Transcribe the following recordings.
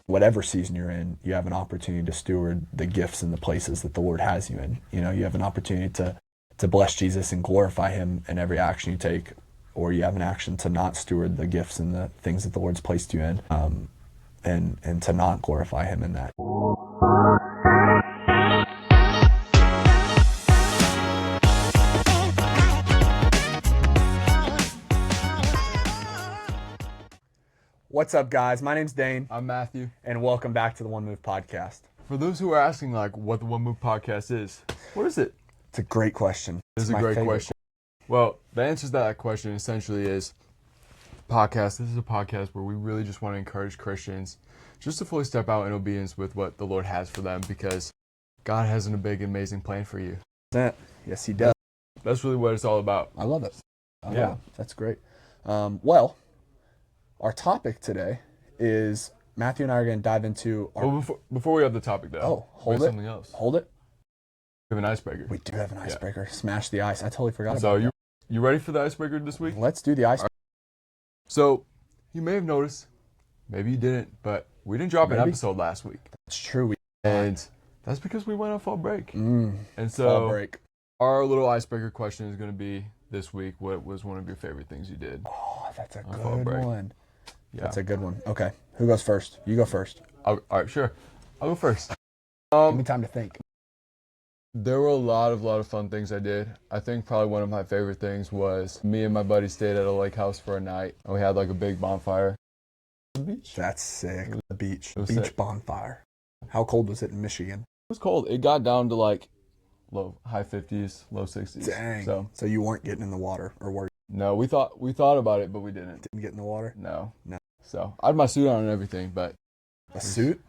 whatever season you're in, you have an opportunity to steward the gifts and the places that the Lord has you in. You have an opportunity to bless Jesus and glorify him in every action you take, or you have an action to not steward the gifts and the things that the Lord's placed you in, and to not glorify him in that. What's up, guys? My name's Dane. I'm Matthew. And welcome back to the One Move Podcast. For those who are asking, what the One Move Podcast is, what is it? It's a great question. It's a great question. Well, the answer to that question essentially is podcast. This is a podcast where we really just want to encourage Christians just to fully step out in obedience with what the Lord has for them, because God has a big, amazing plan for you. Yes, he does. That's really what it's all about. I love it. Yeah, that's great. Well, our topic today is Matthew and I are going to dive into our... Well, before we have the topic, though. Oh, hold it. Something else. Hold it. We have an icebreaker. We do have an icebreaker. Yeah. Smash the ice. I totally forgot about that. So you ready for the icebreaker this week? Let's do the icebreaker. So you may have noticed, maybe you didn't, but we didn't drop an episode last week. That's true. And that's because we went on fall break. And so fall break. Our little icebreaker question is going to be this week, what was one of your favorite things you did? Oh, that's a good one. Yeah. That's a good one. Okay. Who goes first? You go first. All right, sure. I'll go first. Give me time to think. There were a lot of fun things I did. I think probably one of my favorite things was me and my buddy stayed at a lake house for a night, and we had a big bonfire. The beach? That's sick. The beach. Beach sick. Bonfire. How cold was it in Michigan? It was cold. It got down to high 50s, low 60s. Dang. So you weren't getting in the water, or were you? No, we thought about it, but we didn't. Didn't get in the water? No. So I had my suit on and everything, but a suit?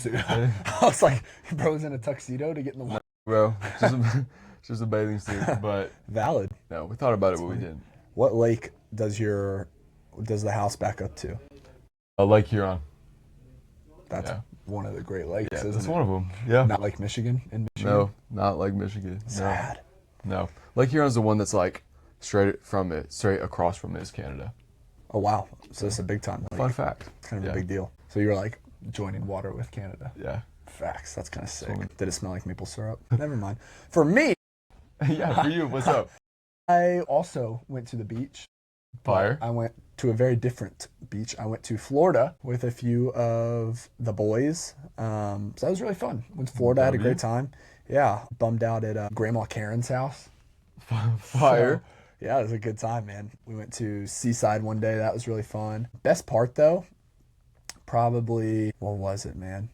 I was like, bro's in a tuxedo to get in the water. Bro, just a bathing suit, but valid. No, we thought about it, but we didn't. What lake does the house back up to? Lake Huron. That's one of the Great Lakes, isn't it? That's one of them. Yeah. Not Lake Michigan in Michigan? No, not Lake Michigan. Sad. No. Lake Huron's the one that's straight across from it is Canada. Oh, wow. So it's a big time lake. Fun fact. It's kind of a big deal. So you were joining water with Canada. Yeah. Facts. That's kind of sick. Did it smell like maple syrup? Never mind. For me. Yeah, for you. What's up? I also went to the beach. Fire. I went to a very different beach. I went to Florida with a few of the boys. So that was really fun. Went to Florida, had a great time. Yeah. Bummed out at Grandma Karen's house. Fire. So, yeah, it was a good time, man. We went to Seaside one day. That was really fun. Best part, though, probably, what was it, man?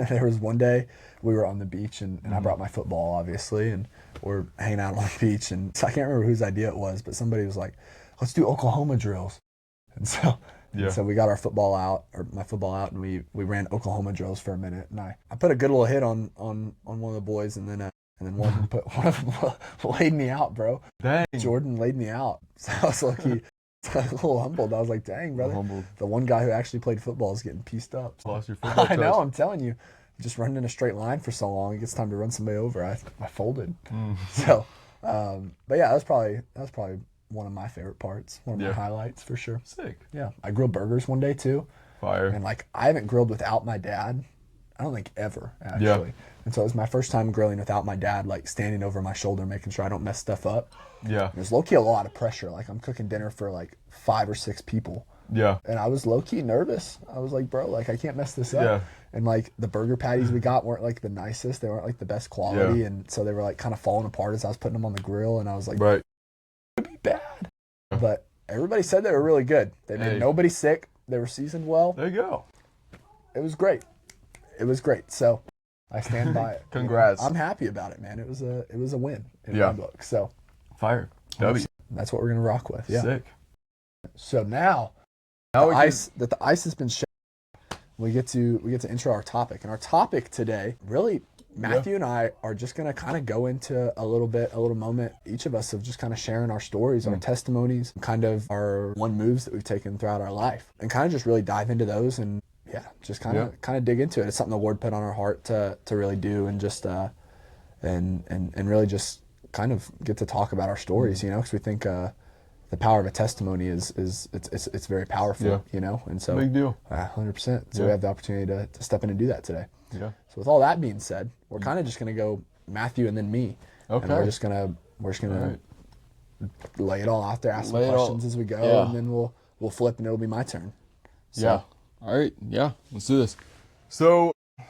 There was one day we were on the beach, and I brought my football, obviously, and we're hanging out on the beach. And so I can't remember whose idea it was, but somebody was like, let's do Oklahoma drills. And so we got my football out, and we ran Oklahoma drills for a minute. And I put a good little hit on one of the boys, and then one of them laid me out, bro. Dang. Jordan laid me out. So I was lucky. A little humbled. I was like, dang, brother. The one guy who actually played football is getting pieced up. Lost your football I know, I'm telling you. Just running in a straight line for so long, it gets time to run somebody over. I folded. So, but yeah, that was probably one of my favorite parts. One of my highlights for sure. Sick. Yeah. I grilled burgers one day too. Fire. And I haven't grilled without my dad. I don't think ever, actually. Yeah. And so it was my first time grilling without my dad, standing over my shoulder, making sure I don't mess stuff up. Yeah. It was low-key a lot of pressure. I'm cooking dinner for 5 or 6 people. Yeah. And I was low-key nervous. I was like, bro, I can't mess this up. Yeah. And the burger patties we got weren't the nicest. They weren't the best quality. Yeah. And so they were kind of falling apart as I was putting them on the grill. And I was like, right. It would be bad. But everybody said they were really good. They made nobody sick. They were seasoned well. There you go. It was great. So I stand by it. Congrats. I'm happy about it, man. It was a win in my book. So fire. W. That's what we're gonna rock with. Yeah. Sick. So now the ice has been shed. We get to intro our topic, and our topic today, really, Matthew and I are just gonna kind of go into a little moment, each of us, of just kind of sharing our stories, our testimonies, kind of our one moves that we've taken throughout our life, and kind of just really dive into those and just kind of dig into it. It's something the Lord put on our heart to really do, and just and really just kind of get to talk about our stories, because we think the power of a testimony is it's very powerful, Yeah. you know? And so Big deal. 100%. So Yeah. we have the opportunity to step in and do that today. Yeah. So with all that being said, we're kind of just going to go Matthew and then me. Okay. And we're just going to All right. lay it all out there, ask some Lay it all- questions as we go, yeah. and then we'll flip and it'll be my turn. So, Yeah. All right. Yeah. Let's do this. So, I'm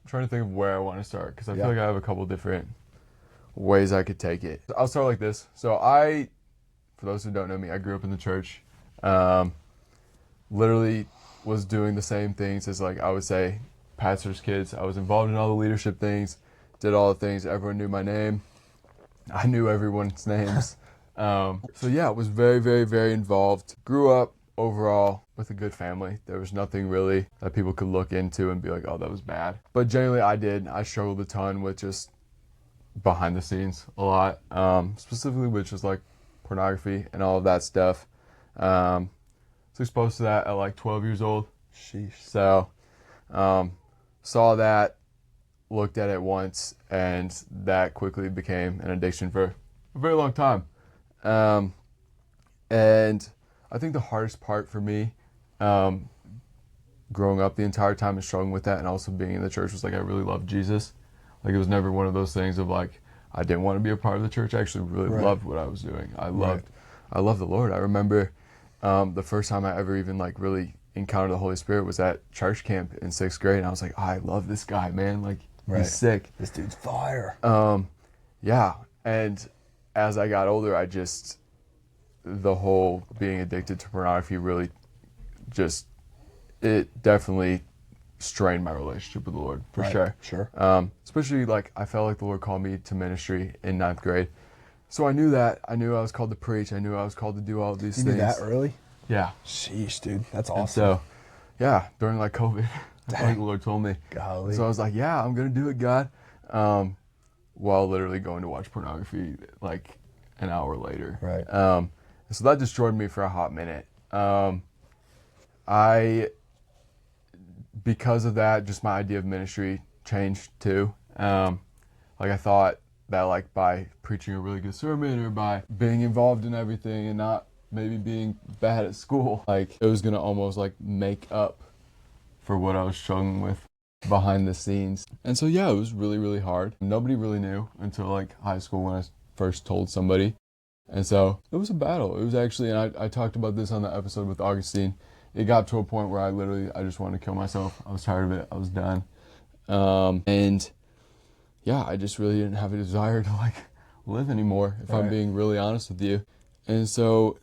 trying to think of where I want to start because I Yeah. feel like I have a couple different ways I could take it. I'll start like this. So, for those who don't know me, I grew up in the church. Literally was doing the same things as, like, I would say, pastors' kids. I was involved in all the leadership things, did all the things. Everyone knew my name. I knew everyone's names. So yeah, I was very, very, very involved. Grew up overall with a good family. There was nothing really that people could look into and be like, oh, that was bad. But generally I struggled a ton with just behind the scenes a lot, specifically with just like pornography and all of that stuff. Was exposed to that at like 12 years old. sheesh. So saw that, looked at it once, and that quickly became an addiction for a very long time. And I think the hardest part for me, growing up the entire time and struggling with that and also being in the church was like I really loved Jesus. Like it was never one of those things of like I didn't want to be a part of the church. I actually really Right. loved what I was doing. I loved the Lord. I remember the first time I ever even like really encountered the Holy Spirit was at church camp in 6th grade, and I was like, I love this guy, man. Like Right. he's sick. This dude's fire. Yeah. And as I got older, the whole being addicted to pornography really it definitely strained my relationship with the Lord, for Right. sure. Sure. Especially like I felt like the Lord called me to ministry in 9th grade. So I knew that. I knew I was called to preach. I knew I was called to do all of these You things. knew that early? Yeah. Sheesh, dude. That's awesome. And so, yeah, during like COVID, I think the Lord told me. Golly. So I was like, yeah, I'm going to do it, God. While literally going to watch pornography like an hour later. Right. So that destroyed me for a hot minute. Because of that, just my idea of ministry changed too. Like I thought that like by preaching a really good sermon or by being involved in everything and not maybe being bad at school, like it was gonna almost like make up for what I was struggling with behind the scenes. And so yeah, it was really, really hard. Nobody really knew until like high school when I first told somebody. And so it was a battle. It was actually, and I talked about this on the episode with Augustine. It got to a point where I just wanted to kill myself. I was tired of it. I was done. And yeah, I just really didn't have a desire to like live anymore, if I'm being really honest with you. And so,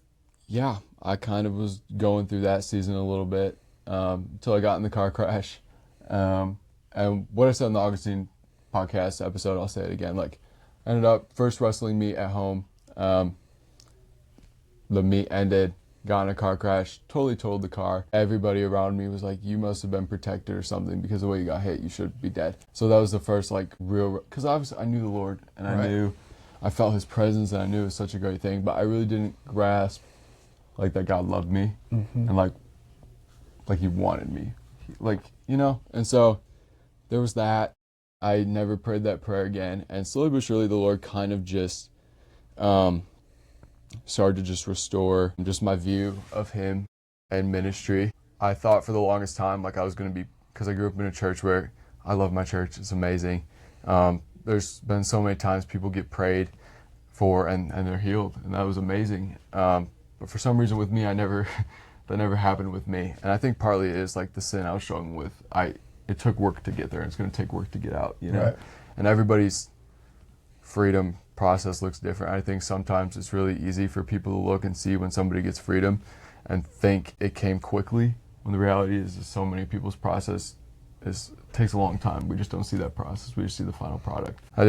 yeah, I kind of was going through that season a little bit until I got in the car crash. And what I said in the Augustine podcast episode, I'll say it again. Like, I ended up first wrestling meet at home. The meet ended, got in a car crash, totally totaled the car. Everybody around me was like, you must have been protected or something because the way you got hit, you should be dead. So that was the first like real, because obviously I knew the Lord and I felt his presence and I knew it was such a great thing, but I really didn't grasp like that God loved me and like he wanted me, like, you know? And so there was that. I never prayed that prayer again. And slowly but surely the Lord kind of just started to just restore just my view of him and ministry. I thought for the longest time like I was going to be, because I grew up in a church where I love my church. It's amazing. There's been so many times people get prayed for and they're healed, and that was amazing. But for some reason with me, that never happened with me. And I think partly it is like the sin I was struggling with. It took work to get there, and it's going to take work to get out, you know? Right. And everybody's freedom process looks different. I think sometimes it's really easy for people to look and see when somebody gets freedom and think it came quickly, when the reality is so many people's process takes a long time. We just don't see that process. We just see the final product. That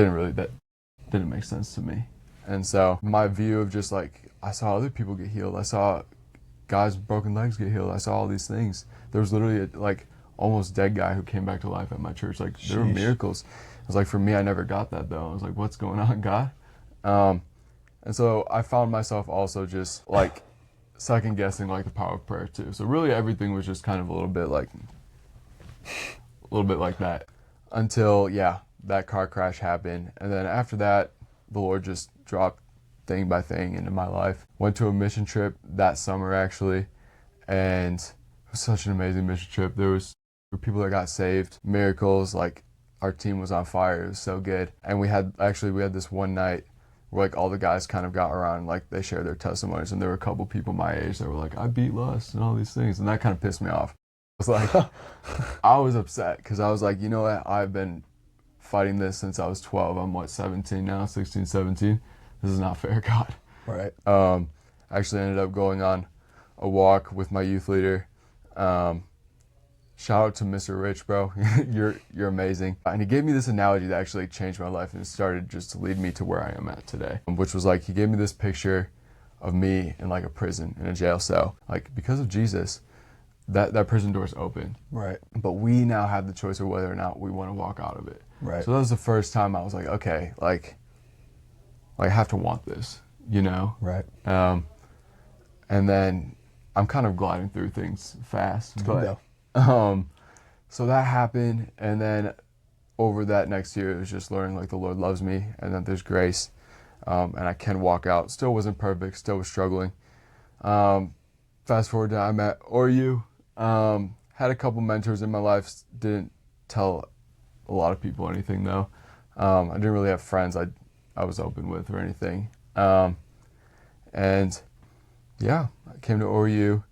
didn't make sense to me. And so my view of just like, I saw other people get healed. I saw guys with broken legs get healed. I saw all these things. There was literally a like almost dead guy who came back to life at my church. Like there were miracles. It was like, for me, I never got that though. I was like, what's going on, God? And so I found myself also just like second guessing like the power of prayer too. So really everything was just kind of a little bit like that until, yeah, that car crash happened. And then after that, the Lord just dropped thing by thing into my life. Went to a mission trip that summer actually, and it was such an amazing mission trip. There were people that got saved, miracles, like our team was on fire. It was so good. And we had this one night where like all the guys kind of got around and like they shared their testimonies, and there were a couple people my age that were like, I beat lust and all these things, and that kind of pissed me off. It was like, I was upset because I was like, you know what, I've been fighting this since I was 12. I'm what, 17 now, 16, 17. This is not fair, God. Right. I actually ended up going on a walk with my youth leader. Shout out to Mr. Rich, bro. You're amazing. And he gave me this analogy that actually changed my life and started just to lead me to where I am at today. Which was like, he gave me this picture of me in like a prison, in a jail cell. Like, because of Jesus, that prison door's open. Right. But we now have the choice of whether or not we want to walk out of it. Right. So that was the first time I was like, okay, like I have to want this, you know? Right. And then I'm kind of gliding through things fast. Good though. So that happened, and then over that next year, it was just learning like the Lord loves me, and that there's grace, and I can walk out. Still wasn't perfect, still was struggling. Fast forward to I'm at ORU, had a couple mentors in my life, didn't tell a lot of people anything though. I didn't really have friends I was open with or anything. And yeah, I came to ORU.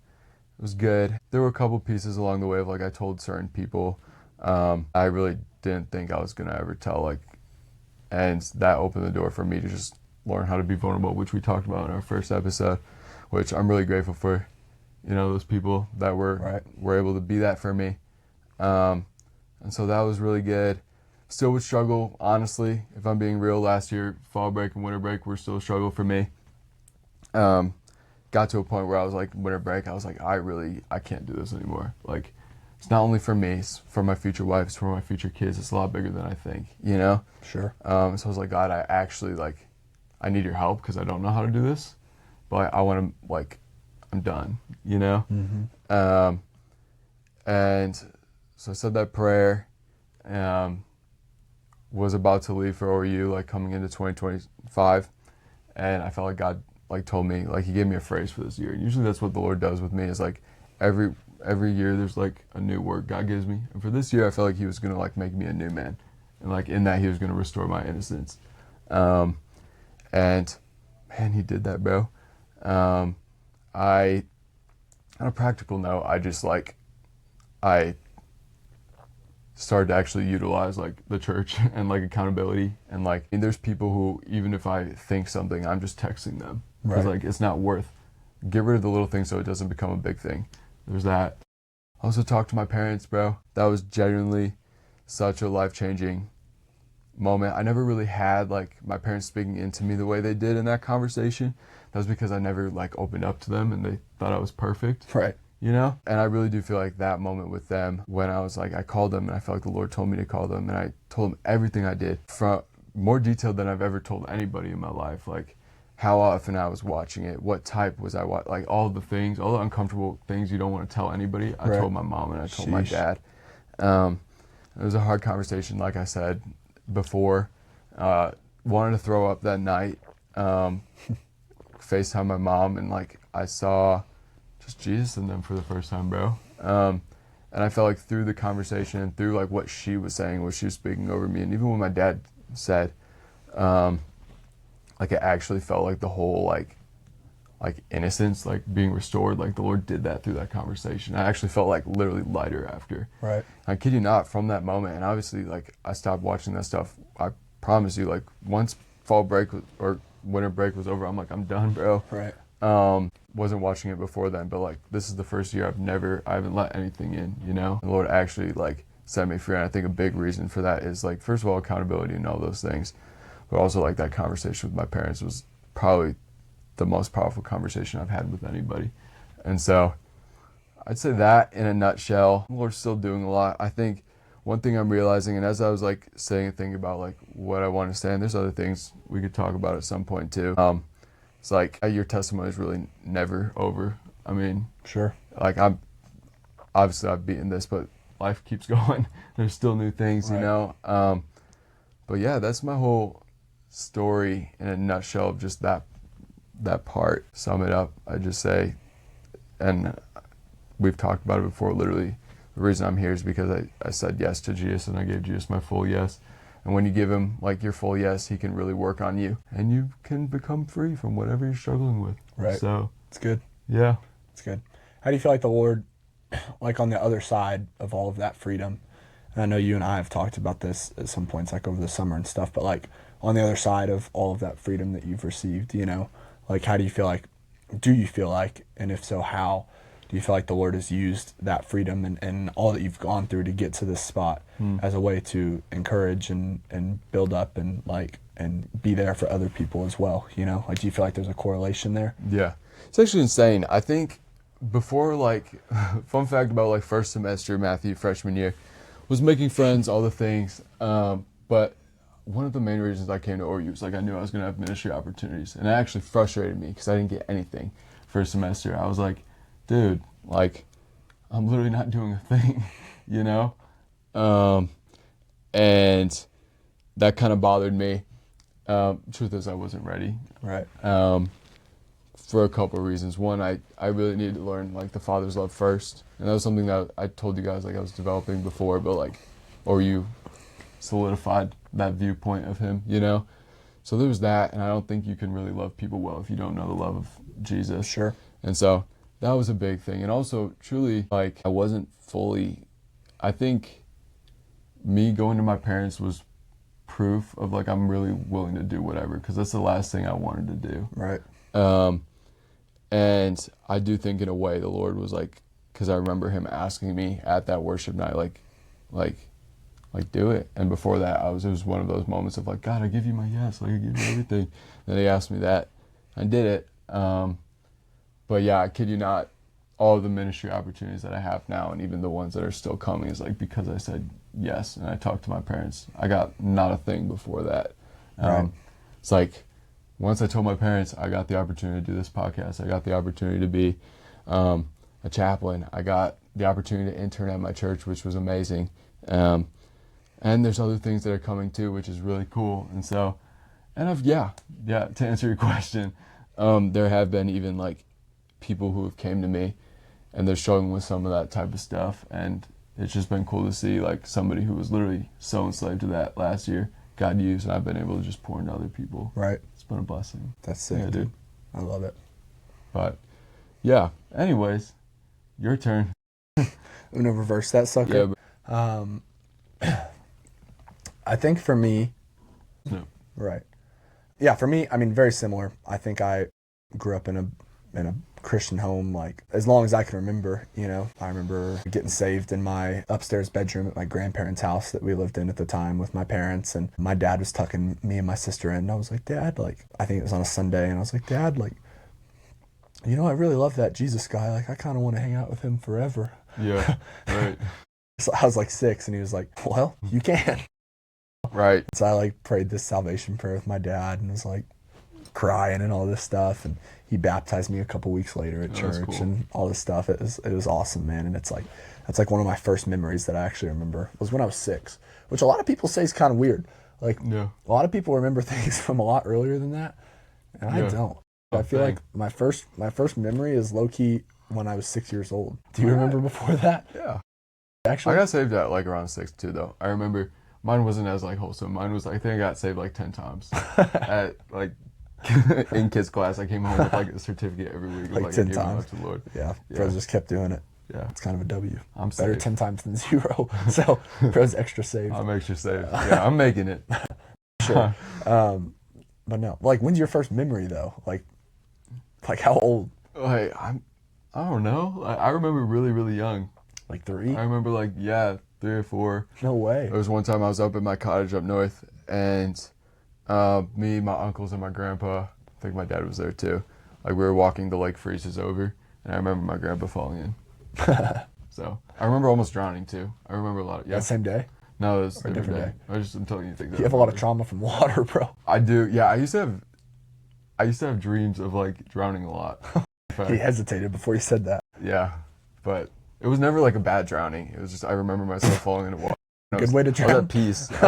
It was good. There were a couple pieces along the way of like I told certain people. I really didn't think I was gonna ever tell, like, and that opened the door for me to just learn how to be vulnerable, which we talked about in our first episode, which I'm really grateful for, you know, those people that were able to be that for me. And so that was really good. Still would struggle, honestly, if I'm being real. Last year, fall break and winter break were still a struggle for me. Got to a point where I was like, winter break, I was like, I can't do this anymore. Like, it's not only for me, it's for my future wife, it's for my future kids. It's a lot bigger than I think, you know? Sure. So I was like, God, I need your help because I don't know how to do this, but I want to, like, I'm done, you know? Mm-hmm. And so I said that prayer, was about to leave for ORU, like coming into 2025, and I felt like God like told me, like he gave me a phrase for this year. And usually that's what the Lord does with me, is like every year there's like a new word God gives me. And for this year I felt like he was gonna like make me a new man. And like in that he was gonna restore my innocence. And man, he did that, bro. On a practical note, I started to actually utilize like the church and like accountability, and like there's people who, even if I think something, I'm just texting them because like it's not worth. Get rid of the little things so it doesn't become a big thing. There's that. I also talked to my parents, bro. That was genuinely such a life-changing moment. I never really had like my parents speaking into me the way they did in that conversation. That was because I never like opened up to them and they thought I was perfect. Right. You know? And I really do feel like that moment with them, when I was like, I called them and I felt like the Lord told me to call them, and I told them everything I did, from more detailed than I've ever told anybody in my life. Like how often I was watching it, what type was I watching, like all the things, all the uncomfortable things you don't want to tell anybody. I told my mom and I told my dad. It was a hard conversation, like I said before. Wanted to throw up that night. FaceTime my mom, and like I saw just Jesus in them for the first time, bro. And I felt like through the conversation and through like what she was saying, what she was speaking over me, and even what my dad said, like it actually felt like the whole like innocence, like being restored, like the Lord did that through that conversation. I actually felt like literally lighter after. Right. I kid you not, from that moment, and obviously like I stopped watching that stuff. I promise you, like once fall break or winter break was over, I'm like, I'm done, bro. Right. Wasn't watching it before then, but like this is the first year I haven't let anything in, you know? The Lord actually like set me free, and I think a big reason for that is like, first of all, accountability and all those things, but also like that conversation with my parents was probably the most powerful conversation I've had with anybody. And so I'd say that in a nutshell. The Lord's still doing a lot. I think one thing I'm realizing, and as I was like saying and thinking about like what I want to say, and there's other things we could talk about at some point too. It's like your testimony is really never over. I mean, sure. Like I've beaten this, but life keeps going. There's still new things, you know? But yeah, that's my whole story in a nutshell, of just that that part sum it up, I just say, and we've talked about it before, literally, the reason I'm here is because I said yes to Jesus, and I gave Jesus my full yes. And when you give him like your full yes, he can really work on you, and you can become free from whatever you're struggling with. Right. So it's good. Yeah. It's good. How do you feel like the Lord, like on the other side of all of that freedom, and I know you and I have talked about this at some points, like over the summer and stuff, but like on the other side of all of that freedom that you've received, you know, like how do you feel like, and if so, how do you feel like the Lord has used that freedom and all that you've gone through to get to this spot as a way to encourage and build up and like, and be there for other people as well, you know? Like, do you feel like there's a correlation there? Yeah. It's actually insane. I think before, like, fun fact about like first semester, Matthew, freshman year, was making friends, all the things. But one of the main reasons I came to OU was like I knew I was going to have ministry opportunities. And it actually frustrated me because I didn't get anything first semester. I was like, dude, like, I'm literally not doing a thing, you know? And that kind of bothered me. Truth is, I wasn't ready. Right. For a couple of reasons. One, I really needed to learn like the Father's love first, and that was something that I told you guys like I was developing before, but like, or you solidified that viewpoint of him, you know. So there was that, and I don't think you can really love people well if you don't know the love of Jesus. Sure. And so that was a big thing, and also truly like I wasn't fully. I think me going to my parents was proof of like I'm really willing to do whatever, because that's the last thing I wanted to do. Right. And I do think in a way the Lord was like, because I remember him asking me at that worship night, like do it. And before that, it was one of those moments of like, God, I give you my yes, like I give you everything. Then he asked me that, I did it. But yeah, I kid you not, all of the ministry opportunities that I have now, and even the ones that are still coming, is like because I said yes and I talked to my parents. I got not a thing before that. Right. It's like, once I told my parents, I got the opportunity to do this podcast. I got the opportunity to be a chaplain. I got the opportunity to intern at my church, which was amazing. And there's other things that are coming too, which is really cool. And so, to answer your question, there have been even like people who have came to me and they're struggling with some of that type of stuff. And it's just been cool to see like somebody who was literally so enslaved to that last year got used, and I've been able to just pour into other people. Right. It's been a blessing. That's sick, yeah, dude. I love it. But yeah, anyways, your turn. I'm gonna reverse that sucker. Yeah, I think for me, no. Right. Yeah, for me, I mean, very similar. I think I grew up in a Christian home, like as long as I can remember, you know. I remember getting saved in my upstairs bedroom at my grandparents' house that we lived in at the time with my parents, and my dad was tucking me and my sister in, and I was like, Dad, like, I think it was on a Sunday, and I was like, Dad, like, you know, I really love that Jesus guy, like, I kind of want to hang out with him forever. Yeah, right. So I was like 6, and he was like, well, you can. Right. So I like prayed this salvation prayer with my dad and was like crying and all this stuff, and he baptized me a couple weeks later at church cool. and all this stuff. It was awesome, man. And it's like, that's like one of my first memories that I actually remember was when I was 6, which a lot of people say is kind of weird. Like, yeah. A lot of people remember things from a lot earlier than that, and I don't. I feel like my first memory is low key when I was 6 years old. Do you remember before that? Yeah. Actually, I got saved at like around 6 too, though. I remember mine wasn't as like wholesome. Mine was, I think I got saved like 10 times at like in kids class. I came home with like a certificate every week. Like 10 times. To the Lord. Yeah, bros just kept doing it. Yeah. It's kind of a W. I'm better saved. 10 times than 0. So bro's extra saved. I'm extra saved. Yeah, I'm making it. Sure. But no, like, when's your first memory though? Like how old? Like I don't know. I remember really, really young. Like 3? I remember like 3 or 4. No way. There was one time I was up at my cottage up north, and me, my uncles, and my grandpa, I think my dad was there too. Like we were walking, the lake freezes over, and I remember my grandpa falling in. So I remember almost drowning too. I remember a lot of That same day? No, it was Or a different day? I'm telling you things. You have a lot of trauma from water, bro. I do. Yeah, I used to have dreams of like drowning a lot. He hesitated before he said that. Yeah, but it was never like a bad drowning. It was just I remember myself falling into water. Good way to drown. I was at peace. I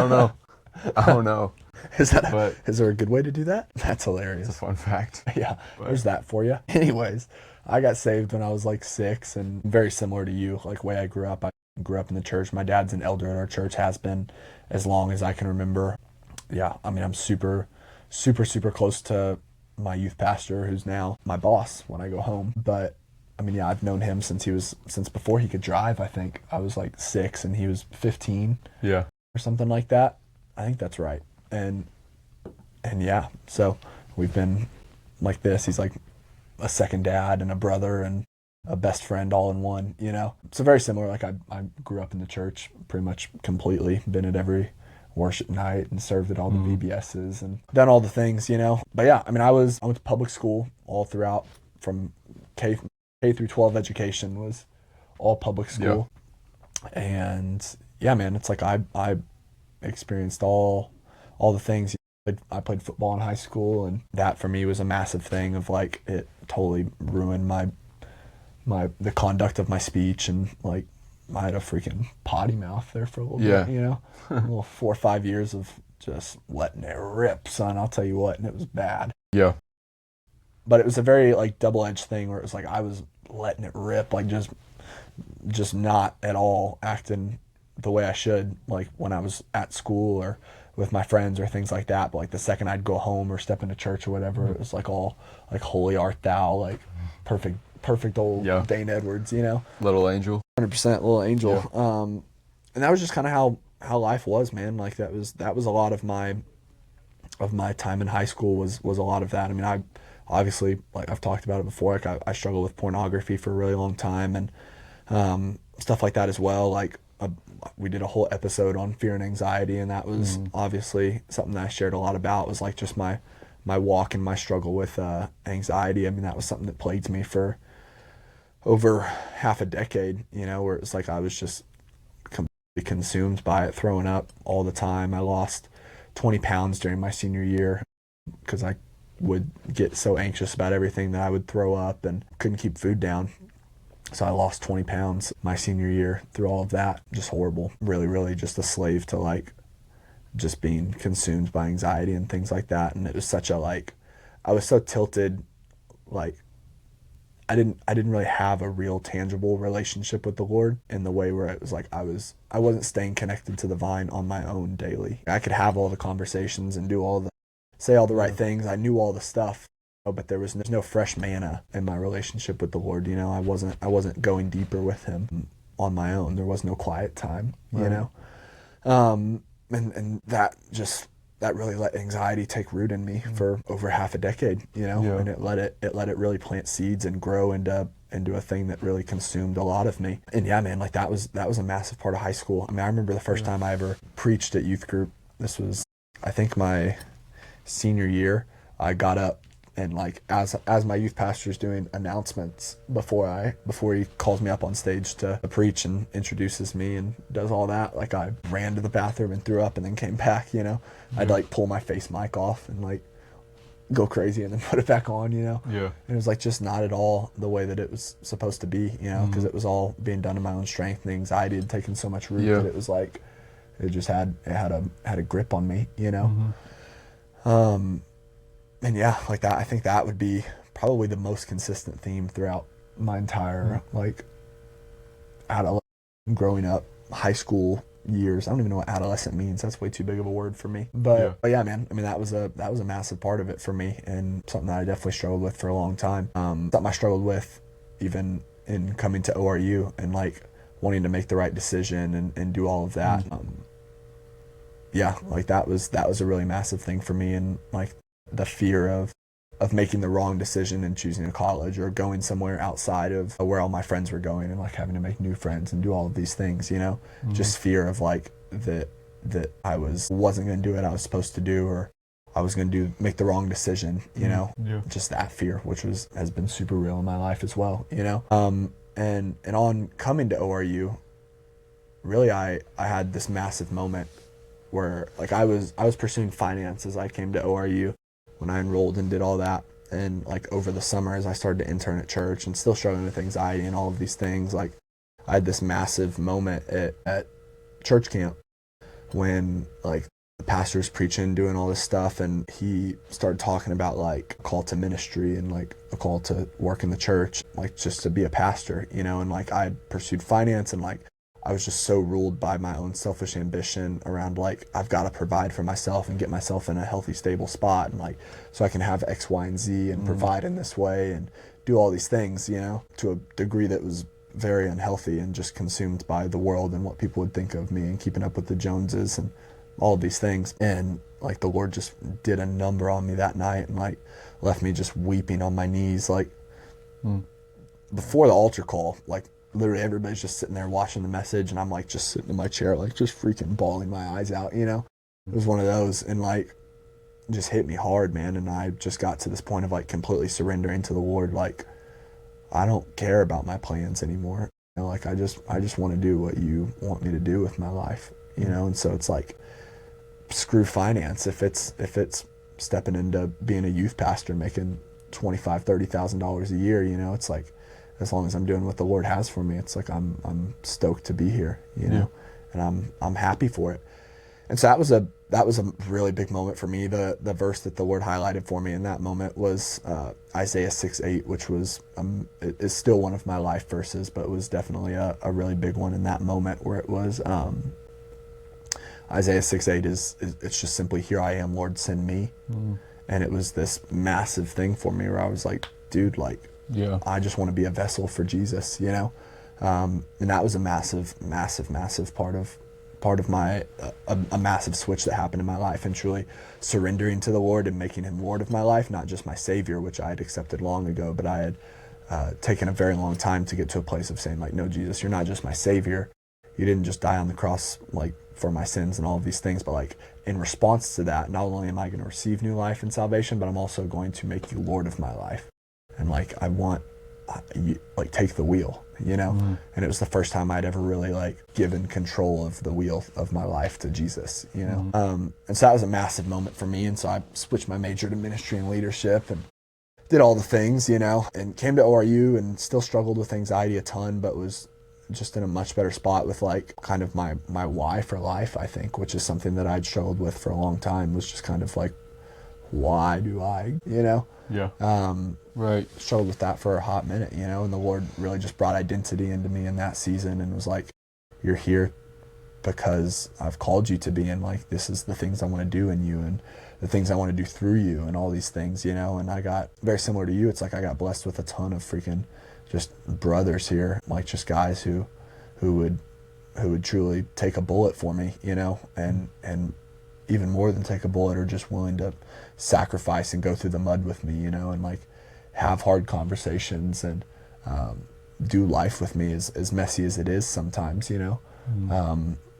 don't know. Is that But is there a good way to do that? That's it's a hilarious. fun fact. Yeah, But there's that for you. Anyways, I got saved when I was like 6, and very similar to you, like way I grew up. I grew up in the church. My dad's an elder at our church, has been as long as I can remember. Yeah, I mean, I'm super, super, super close to my youth pastor, who's now my boss when I go home. But I mean, yeah, I've known him since before he could drive. I think I was like 6 and he was 15 yeah, or something like that. I think that's right. And yeah, so we've been like this. He's like a second dad and a brother and a best friend all in one, you know? So very similar. Like I grew up in the church pretty much completely, been at every worship night and served at all the VBSs and done all the things, you know? But yeah, I mean, I went to public school all throughout from K through 12 education was all public yeah, school. And yeah, man, it's like I experienced all the things. I played football in high school, and that for me was a massive thing of like it totally ruined the conduct of my speech, and like I had a freaking potty mouth there for a little yeah, bit, you know, a little 4 or 5 years of just letting it rip, son. I'll tell you what, and it was bad. yeah, But it was a very like double-edged thing where it was like I was letting it rip, like just not at all acting the way I should, like when I was at school or with my friends or things like that. But like the second I'd go home or step into church or whatever, it was like all like holy art thou, like perfect old yeah. Dane Edwards, you know, Little angel. 100% little angel. Yeah. And that was just kind of how life was, man. Like that was a lot of my time in high school was a lot of that. I mean, I obviously, like I've talked about it before, like I struggled with pornography for a really long time and stuff like that as well. Like we did a whole episode on fear and anxiety, and that was obviously something that I shared a lot about, was like just my walk and my struggle with anxiety. I mean, that was something that plagued me for over half a decade, you know, where it's like I was just completely consumed by it, throwing up all the time. I lost 20 pounds during my senior year because I would get so anxious about everything that I would throw up and couldn't keep food down. So I lost 20 pounds my senior year through all of that. Just horrible. Really, really just a slave to like just being consumed by anxiety and things like that. And it was such a like, I was so tilted, like I didn't really have a real tangible relationship with the Lord in the way where it was like I wasn't staying connected to the vine on my own daily. I could have all the conversations and say all the right things. I knew all the stuff, but there's no fresh manna in my relationship with the Lord. You know, I wasn't going deeper with him on my own. There was no quiet time, you know? And that really let anxiety take root in me for over half a decade, you know, and it let it really plant seeds and grow into a thing that really consumed a lot of me. And yeah, man, like that was a massive part of high school. I mean, I remember the first time I ever preached at youth group. This was, I think, my senior year. I got up and like as my youth pastor is doing announcements before he calls me up on stage to preach and introduces me and does all that, like I ran to the bathroom and threw up and then came back, you know. I'd like pull my face mic off and like go crazy and then put it back on, you know. Yeah. And it was like just not at all the way that it was supposed to be, you know, because it was all being done in my own strength, and the anxiety had taken so much root that it was like it just had a grip on me, you know. And yeah, like that, I think that would be probably the most consistent theme throughout my entire like adolescent, growing up, high school years. I don't even know what adolescent means. That's way too big of a word for me. But yeah, man, I mean that was a massive part of it for me, and something that I definitely struggled with for a long time. Something I struggled with even in coming to ORU and like wanting to make the right decision and do all of that. Yeah, like that was a really massive thing for me, and like the fear of making the wrong decision and choosing a college or going somewhere outside of where all my friends were going and like having to make new friends and do all of these things, you know. Just fear of like that I wasn't going to do what I was supposed to do, or I was going to make the wrong decision, you know. Just that fear, which has been super real in my life as well, you know. And on coming to ORU, really I had this massive moment where like I was pursuing finance as I came to ORU when I enrolled and did all that. And like over the summer as I started to intern at church and still struggling with anxiety and all of these things, like I had this massive moment at church camp when like pastor's preaching, doing all this stuff, and he started talking about like a call to ministry and like a call to work in the church, like just to be a pastor, you know. And like I pursued finance, and like I was just so ruled by my own selfish ambition around like I've got to provide for myself and get myself in a healthy, stable spot, and like so I can have X, Y, and Z and provide in this way and do all these things, you know, to a degree that was very unhealthy and just consumed by the world and what people would think of me and keeping up with the Joneses and all of these things. And like the Lord just did a number on me that night and like left me just weeping on my knees, like before the altar call, like literally everybody's just sitting there watching the message, and I'm like just sitting in my chair, like just freaking bawling my eyes out, you know. It was one of those, and like it just hit me hard, man. And I just got to this point of like completely surrendering to the Lord, like I don't care about my plans anymore. You know, like I just want to do what you want me to do with my life, you know. And so it's like, screw finance. If it's stepping into being a youth pastor making $25,000-$30,000 a year, you know, it's like, as long as I'm doing what the Lord has for me, it's like I'm stoked to be here, you know, and I'm happy for it. And so that was a really big moment for me. The verse that the Lord highlighted for me in that moment was Isaiah 6:8, which was it is still one of my life verses, but it was definitely a really big one in that moment, where it was Isaiah 6:8 is it's just simply, "Here I am, Lord, send me." And it was this massive thing for me where I was like, dude, like, I just want to be a vessel for Jesus, you know. And that was a massive part of my a massive switch that happened in my life, and truly surrendering to the Lord and making him Lord of my life, not just my Savior, which I had accepted long ago, but I had taken a very long time to get to a place of saying like, no, Jesus, you're not just my Savior. You didn't just die on the cross like for my sins and all of these things, but like in response to that, not only am I going to receive new life and salvation, but I'm also going to make you Lord of my life. And like I want you, like, take the wheel, you know. And it was the first time I'd ever really like given control of the wheel of my life to Jesus, you know. And so that was a massive moment for me. And so I switched my major to ministry and leadership and did all the things, you know, and came to ORU and still struggled with anxiety a ton, but was just in a much better spot with like kind of my why for life, I think, which is something that I'd struggled with for a long time, was just kind of like, why do I, you know? Right. Struggled with that for a hot minute, you know, and the Lord really just brought identity into me in that season and was like, you're here because I've called you to be, and like, this is the things I want to do in you and the things I want to do through you and all these things, you know. And I got very similar to you. It's like I got blessed with a ton of freaking just brothers here, like just guys who would truly take a bullet for me, you know, and even more than take a bullet, are just willing to sacrifice and go through the mud with me, you know, and like have hard conversations and do life with me, as messy as it is sometimes, you know.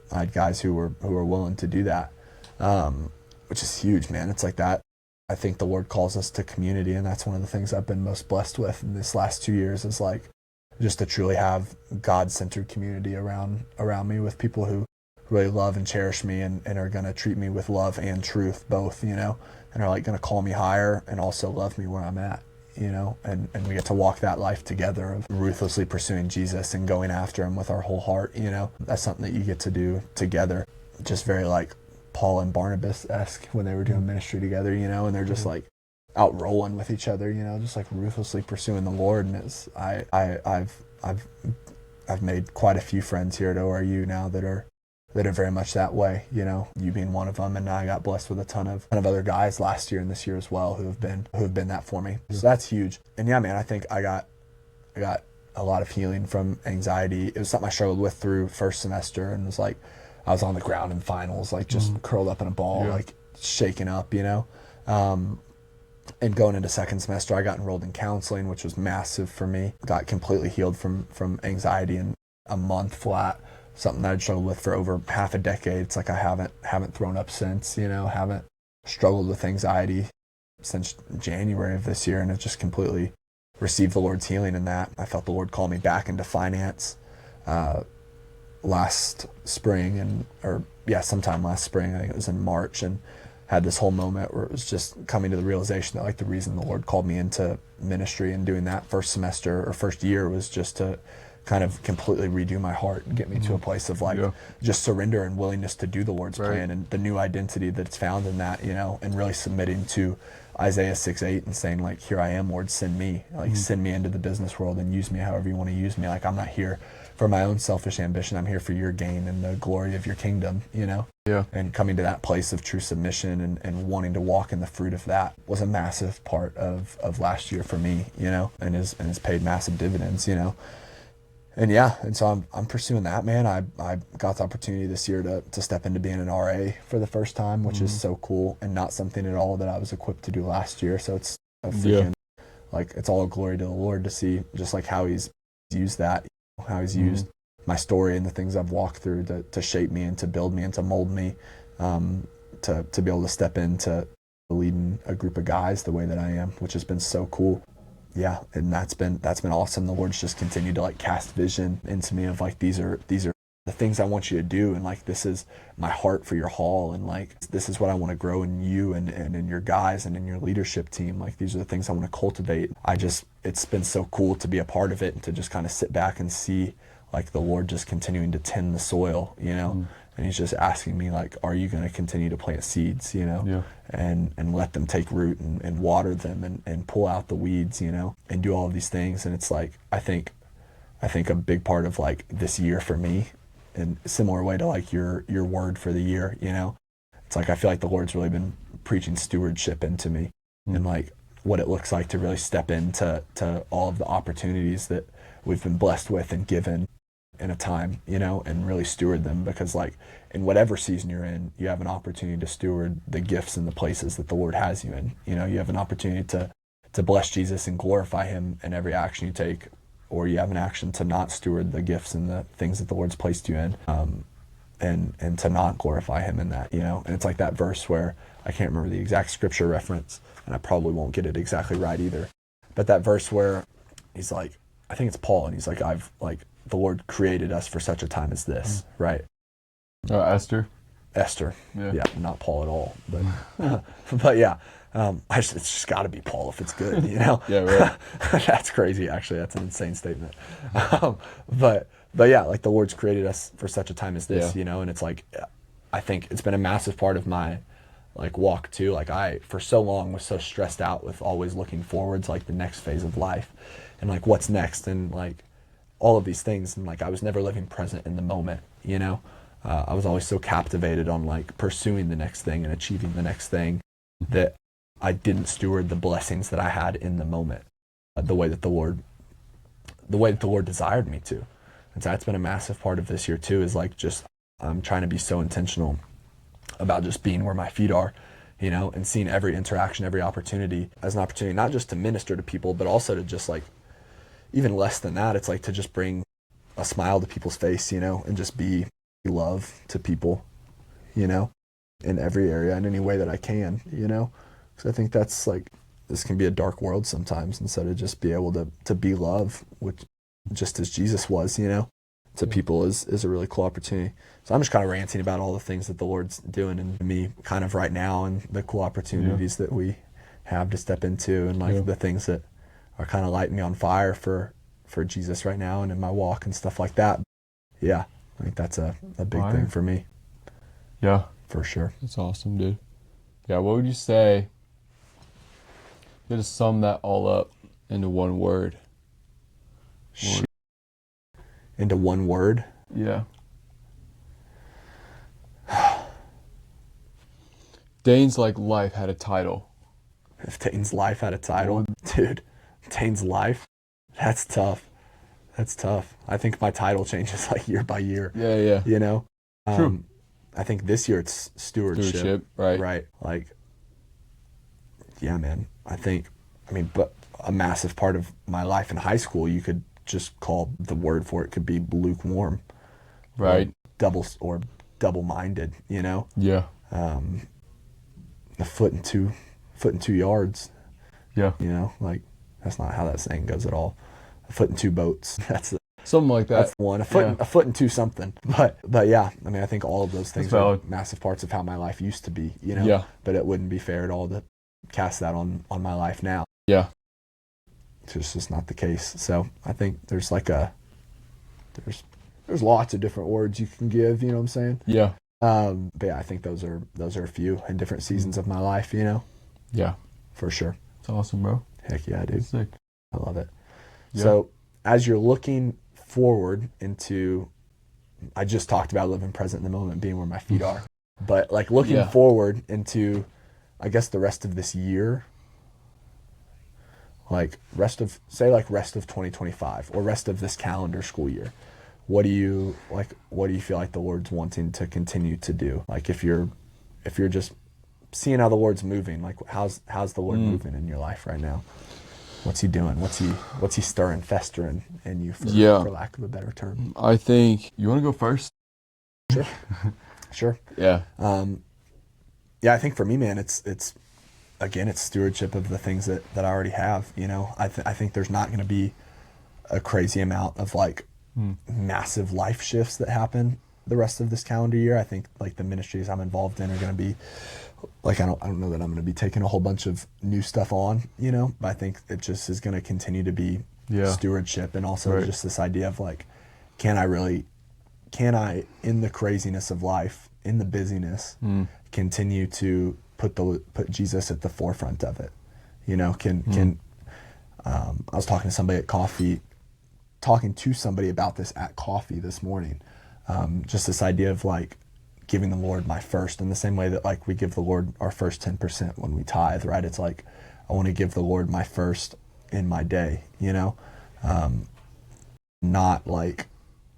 I had guys who were willing to do that, which is huge, man. It's like that. I think the Lord calls us to community, and that's one of the things I've been most blessed with in this last 2 years, is like just to truly have God-centered community around me, with people who really love and cherish me and are going to treat me with love and truth, both, you know, and are like going to call me higher and also love me where I'm at, you know, and we get to walk that life together of ruthlessly pursuing Jesus and going after him with our whole heart, you know. That's something that you get to do together, just very like Paul and Barnabas-esque when they were doing ministry together, you know, and they're just like out rolling with each other, you know, just like ruthlessly pursuing the Lord. And it's I've made quite a few friends here at ORU now that are very much that way, you know, you being one of them. And I got blessed with a ton of other guys last year and this year as well who have been that for me. So that's huge. And yeah, man, I think I got a lot of healing from anxiety. It was something I struggled with through first semester, and was like, I was on the ground in finals, like just curled up in a ball, like shaking up, you know. And going into second semester, I got enrolled in counseling, which was massive for me. Got completely healed from anxiety in a month flat, something that I'd struggled with for over half a decade. It's like I haven't thrown up since, you know, haven't struggled with anxiety since January of this year, and have just completely received the Lord's healing in that. I felt the Lord call me back into finance last spring, sometime last spring. I think it was in March, and had this whole moment where it was just coming to the realization that like the reason the Lord called me into ministry and doing that first semester or first year was just to kind of completely redo my heart and get me to a place of like just surrender and willingness to do the Lord's plan, and the new identity that's found in that, and really submitting to Isaiah 6:8 and saying like, here I am, Lord, send me, like send me into the business world and use me however you want to use me. Like, I'm not here for my own selfish ambition. I'm here for your gain and the glory of your kingdom, and coming to that place of true submission and wanting to walk in the fruit of that was a massive part of last year for me, and has paid massive dividends, And so I'm pursuing that, man. I got the opportunity this year to step into being an RA for the first time, which is so cool, and not something at all that I was equipped to do last year. So it's a freaking, like, it's all glory to the Lord to see just like how he's used that, how he's used my story and the things I've walked through to shape me and to build me and to mold me, to be able to step into leading a group of guys the way that I am, which has been so cool. Yeah, and that's been awesome. The Lord's just continued to like cast vision into me of like, these are the things I want you to do, and like, this is my heart for your hall, and like, this is what I want to grow in you and in your guys and in your leadership team. Like, these are the things I want to cultivate. It's been so cool to be a part of it and to just kind of sit back and see like the Lord just continuing to tend the soil, and he's just asking me like, are you going to continue to plant seeds, and let them take root and water them and pull out the weeds, and do all of these things. And it's like, I think a big part of like this year for me, in a similar way to like your word for the year, it's like, I feel like the Lord's really been preaching stewardship into me, and like what it looks like to really step into all of the opportunities that we've been blessed with and given in a time, and really steward them, because like, in whatever season you're in, you have an opportunity to steward the gifts and the places that the Lord has you in. You have an opportunity to bless Jesus and glorify him in every action you take, or you have an action to not steward the gifts and the things that the Lord's placed you in, and to not glorify him in that, And it's like that verse where, I can't remember the exact scripture reference, and I probably won't get it exactly right either, but that verse where he's like, I think it's Paul, and he's like, the Lord created us for such a time as this, right? Esther. Yeah, not Paul at all, but but yeah, it's just got to be Paul if it's good, Yeah, right. That's crazy, actually. That's an insane statement. But yeah, like, the Lord's created us for such a time as this, and it's like, I think it's been a massive part of my like walk too. Like, I for so long was so stressed out with always looking forward to like the next phase of life, and like what's next, and like all of these things, and like I was never living present in the moment, I was always so captivated on like pursuing the next thing and achieving the next thing, that I didn't steward the blessings that I had in the moment, the way that the Lord desired me to. And so that's been a massive part of this year too, is like, just I'm trying to be so intentional about just being where my feet are, and seeing every interaction, every opportunity as an opportunity, not just to minister to people, but also to just like, even less than that, it's like to just bring a smile to people's face, and just be love to people, in every area, in any way that I can, because I think that's like, this can be a dark world sometimes, and so to just be able to be love, which just as Jesus was, to people is a really cool opportunity. So I'm just kind of ranting about all the things that the Lord's doing in me kind of right now, and the cool opportunities that we have to step into, and like the things that are kind of lighting me on fire for Jesus right now and in my walk and stuff like that. Yeah, I think that's a big thing for me. Yeah. For sure. That's awesome, dude. Yeah, what would you say, you had to sum that all up into one word? Into one word? Yeah. Dane's like life had a title. If Dane's life had a title? Dude, Dane's life? That's tough. I think my title changes like year by year. Yeah. True. I think this year it's stewardship. Right. Like, yeah, man. But a massive part of my life in high school, you could just call the word for it could be lukewarm. Right. Or double-minded, Yeah. A foot and two yards. Yeah. Like, that's not how that saying goes at all. A foot and two boats. That's something like that. That's the one. A foot and two something. But yeah, I think all of those things are massive parts of how my life used to be, Yeah. But it wouldn't be fair at all to cast that on my life now. Yeah. It's just not the case. So I think there's like a there's lots of different words you can give, you know what I'm saying? Yeah. But yeah, I think those are a few in different seasons of my life, you know? Yeah. For sure. It's awesome, bro. Heck yeah, dude. Sick. I love it. Yeah. So as you're looking forward into, I just talked about living present in the moment, being where my feet are, but like looking forward into, I guess, the rest of this year, like rest of 2025 or rest of this calendar school year. What do you feel like the Lord's wanting to continue to do? Like if you're just seeing how the Lord's moving, like how's the Lord moving in your life right now? What's he doing? What's he stirring, festering in you, for lack of a better term? I think you want to go first. Sure. Yeah. Yeah, I think for me, man, it's stewardship of the things that I already have. You know, I think there's not going to be a crazy amount of like massive life shifts that happen the rest of this calendar year. I think like the ministries I'm involved in are going to be like, I don't know that I'm going to be taking a whole bunch of new stuff on, you know, but I think it just is going to continue to be stewardship, and also just this idea of like, can I in the craziness of life, in the busyness, continue to put Jesus at the forefront of it? You know, I was talking to somebody about this at coffee this morning. Just this idea of like giving the Lord my first, in the same way that like we give the Lord our first 10% when we tithe, right? It's like, I want to give the Lord my first in my day, you know? Not like,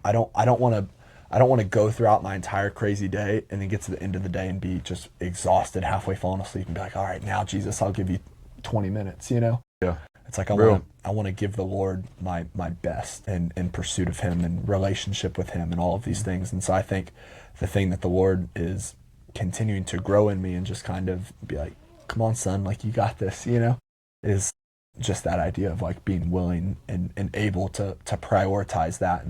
I don't want to go throughout my entire crazy day and then get to the end of the day and be just exhausted, halfway falling asleep, and be like, all right, now Jesus, I'll give you 20 minutes, you know? Yeah. It's like, I want to give the Lord my best in pursuit of him and relationship with him and all of these things. And so I think the thing that the Lord is continuing to grow in me and just kind of be like, come on, son, like you got this, you know, is just that idea of like being willing and able to prioritize that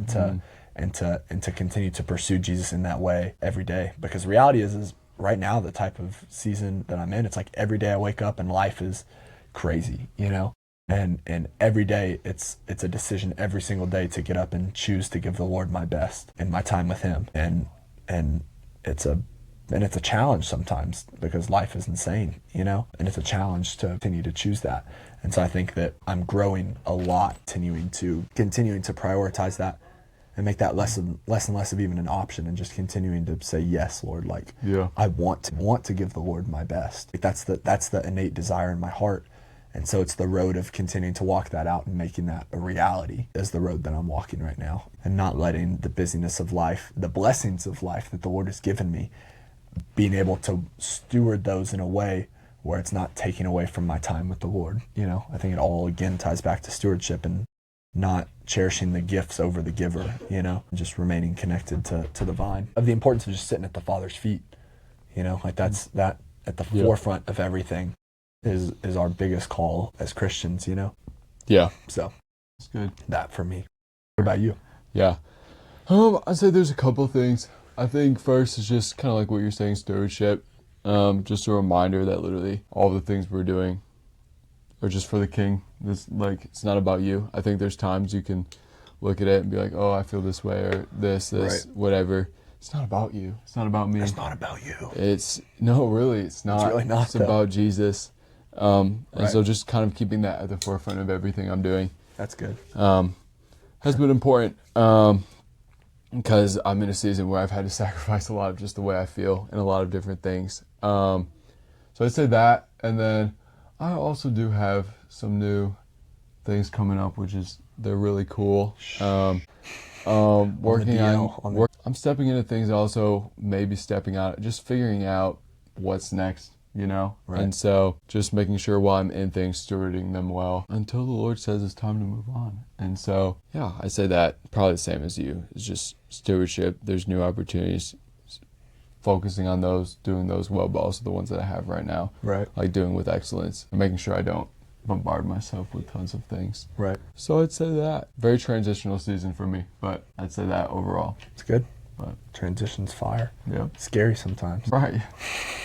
and to continue to pursue Jesus in that way every day. Because the reality is right now, the type of season that I'm in, it's like every day I wake up and life is crazy, you know? And every day it's a decision every single day to get up and choose to give the Lord my best in my time with him. And it's a challenge sometimes, because life is insane, you know? And it's a challenge to continue to choose that. And so I think that I'm growing a lot, continuing to prioritize that and make that less and less of even an option, and just continuing to say, yes, Lord, like I want to give the Lord my best. Like that's the innate desire in my heart. And so it's the road of continuing to walk that out and making that a reality is the road that I'm walking right now, and not letting the busyness of life, the blessings of life that the Lord has given me, being able to steward those in a way where it's not taking away from my time with the Lord. You know, I think it all again ties back to stewardship and not cherishing the gifts over the giver, you know, just remaining connected to the vine, of the importance of just sitting at the Father's feet, you know, like that at the forefront of everything is our biggest call as Christians, you know? Yeah. So that's good. That for me. What about you? Yeah. I'd say there's a couple of things. I think first is just kind of like what you're saying, stewardship. Just a reminder that literally all the things we're doing are just for the King. It's not about you. I think there's times you can look at it and be like, oh, I feel this way, or this, right, whatever. It's not about you. It's not about me. It's not about you. It's really not. It's really not. It's about Jesus. And so just kind of keeping that at the forefront of everything I'm doing. That's good. Has been important because I'm in a season where I've had to sacrifice a lot of just the way I feel in a lot of different things. So I'd say that, and then I also do have some new things coming up, which is they're really cool. I'm stepping into things, also maybe stepping out, just figuring out what's next, you know? Right. And so just making sure while I'm in things, stewarding them well until the Lord says it's time to move on. And so, yeah, I say that probably the same as you. It's just stewardship. There's new opportunities, focusing on those, doing those well, but also the ones that I have right now. Right. Like doing with excellence and making sure I don't bombard myself with tons of things. Right. So I'd say that. Very transitional season for me, but I'd say that overall. It's good. But transition's fire. Yeah. Scary sometimes. Right.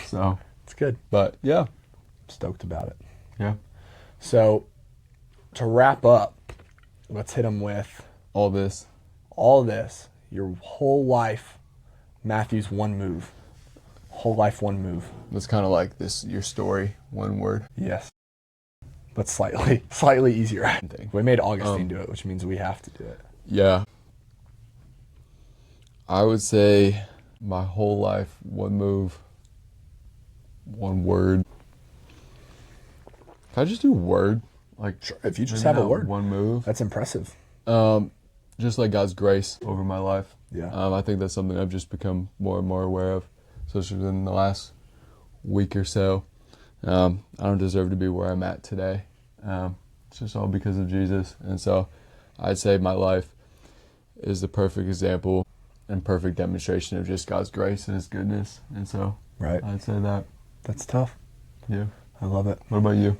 So it's good. But yeah. I'm stoked about it. Yeah. So to wrap up, let's hit them with all this. all this, your whole life, Matthew's one move. Whole life, one move. It's kind of like this, your story, one word. Yes. But slightly easier. We made Augustine do it, which means we have to do it. Yeah. I would say my whole life, one move, one word. Can I just do word? Like, Sure, if you just maybe have a not word. one move. That's impressive. Just like God's grace over my life. Yeah. I think that's something I've just become more and more aware of, especially within the last week or so. I don't deserve to be where I'm at today. It's just all because of Jesus. And so I'd say my life is the perfect example and perfect demonstration of just God's grace and his goodness. And so Right. I'd say that. That's tough. Yeah. I love it. What about you?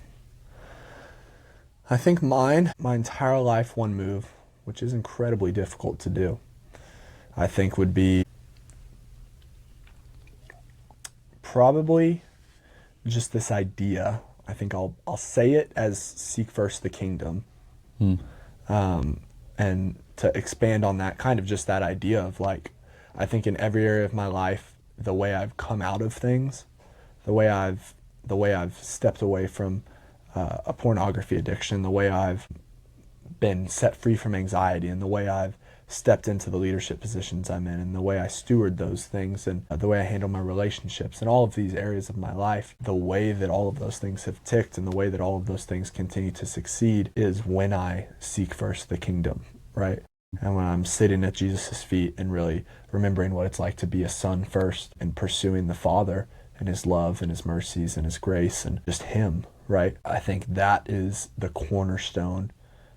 I think my entire life, one move, which is incredibly difficult to do, I think would be probably just this idea. I think I'll say it as seek first the kingdom. And to expand on that, kind of just that idea of like, I think in every area of my life, the way I've come out of things, the way I've stepped away from a pornography addiction, the way I've been set free from anxiety, and the way I've stepped into the leadership positions I'm in, and the way I steward those things, and the way I handle my relationships, and all of these areas of my life, the way that all of those things have ticked and the way that all of those things continue to succeed is when I seek first the kingdom, right? And when I'm sitting at Jesus' feet and really remembering what it's like to be a son first and pursuing the Father and his love and his mercies and his grace and just him, right? I think that is the cornerstone.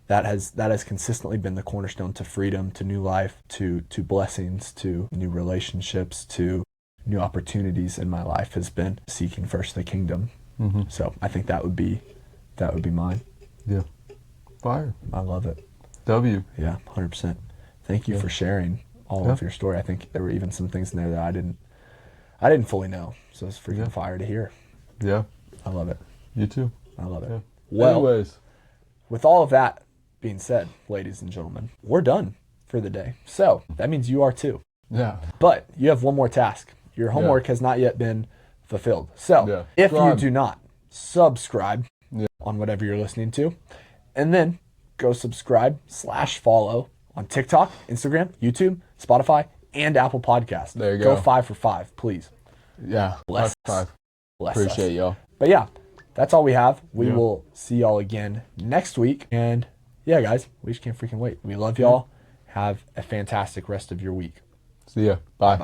That has consistently been the cornerstone to freedom, to new life, to blessings, to new relationships, to new opportunities in my life, has been seeking first the kingdom. Mm-hmm. So I think that would be mine. Yeah. Fire. I love it. W. Yeah, 100%. Thank you for sharing all of your story. I think there were even some things in there that I didn't fully know. So it's freaking fire to hear. Yeah. I love it. You too. I love it. Yeah. Well, anyways, with all of that being said, ladies and gentlemen, we're done for the day. So that means you are too. yeah. But you have one more task. Your homework has not yet been fulfilled. So if you do not subscribe on whatever you're listening to, and then go subscribe/follow on TikTok, Instagram, YouTube, Spotify, and Apple Podcasts. There you go. Go 5 for 5, please. Yeah. Bless High us. five. Bless Appreciate us. y'all. But yeah, that's all we have. We will see y'all again next week. And yeah, guys, we just can't freaking wait. We love y'all. Have a fantastic rest of your week. See ya. Bye.